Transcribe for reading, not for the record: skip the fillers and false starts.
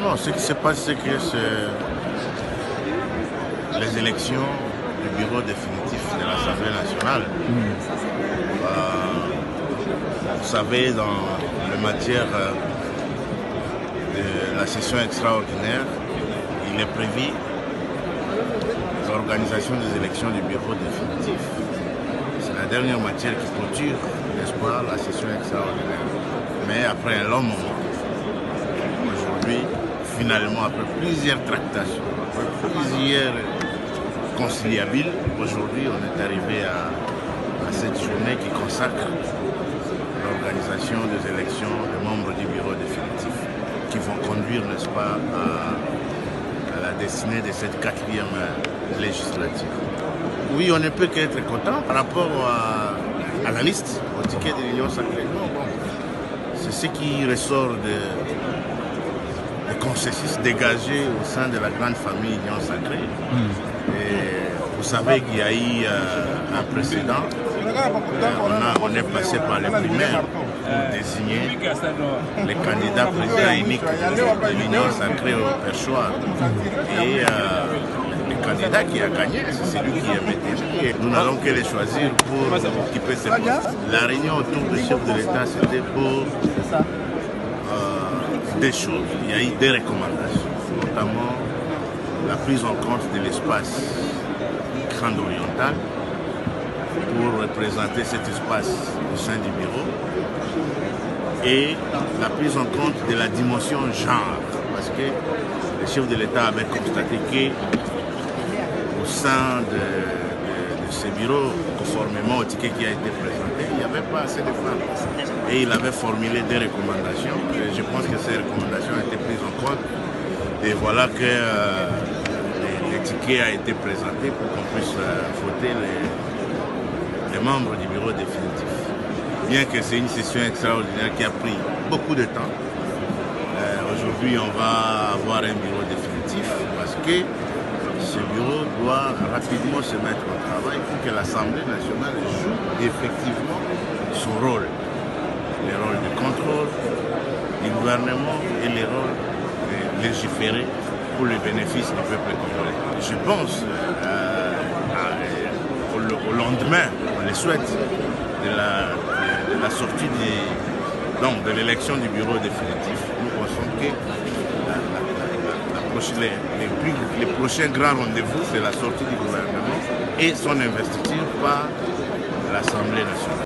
Non, ce qui se passe, c'est que les élections du bureau définitif de l'Assemblée nationale, vous savez, dans la matière de la session extraordinaire, il est prévu l'organisation des élections du bureau définitif. C'est la dernière matière qui clôture, n'est-ce pas, la session extraordinaire. Mais après un long moment, aujourd'hui, finalement, après plusieurs tractations, après plusieurs conciliables, aujourd'hui, on est arrivé à cette journée qui consacre l'organisation des élections des membres du bureau définitif qui vont conduire, n'est-ce pas, à la destinée de cette 4e législative. Oui, on ne peut qu'être content par rapport à la liste, au ticket de l'Union sacrée. Non, bon, c'est ce qui ressort des consensus dégagés au sein de la grande famille Union sacrée. Et vous savez qu'il y a eu un précédent. On est passé par les primaires pour désigner les candidats présidents uniques de l'Union sacrée au perchoir. Et le candidat qui a gagné, c'est celui qui est désigné. Nous n'allons que les choisir pour occuper ces postes. La réunion autour du chef de l'État, c'était pour des choses. Il y a eu des recommandations, notamment la prise en compte de l'espace grand oriental pour représenter cet espace au sein du bureau et la prise en compte de la dimension genre, parce que le chef de l'État avait constaté qu'au sein de ce bureau, conformément au ticket qui a été présenté, il n'y avait pas assez de femmes. Et il avait formulé des recommandations. Et je pense que ces recommandations ont été prises en compte. Et voilà que le ticket a été présenté pour qu'on puisse voter les membres du bureau définitif. Bien que c'est une session extraordinaire qui a pris beaucoup de temps, aujourd'hui on va avoir un bureau définitif parce que ce bureau doit rapidement se mettre au travail pour que l'Assemblée nationale joue effectivement son rôle. Le rôle de contrôle du gouvernement et le rôle de légiférer pour le bénéfice du peuple congolais. Je pense au lendemain, on le souhaite, de la sortie de l'élection du bureau définitif. Nous pensons que les prochains grands rendez-vous, c'est la sortie du gouvernement et son investiture par l'Assemblée nationale.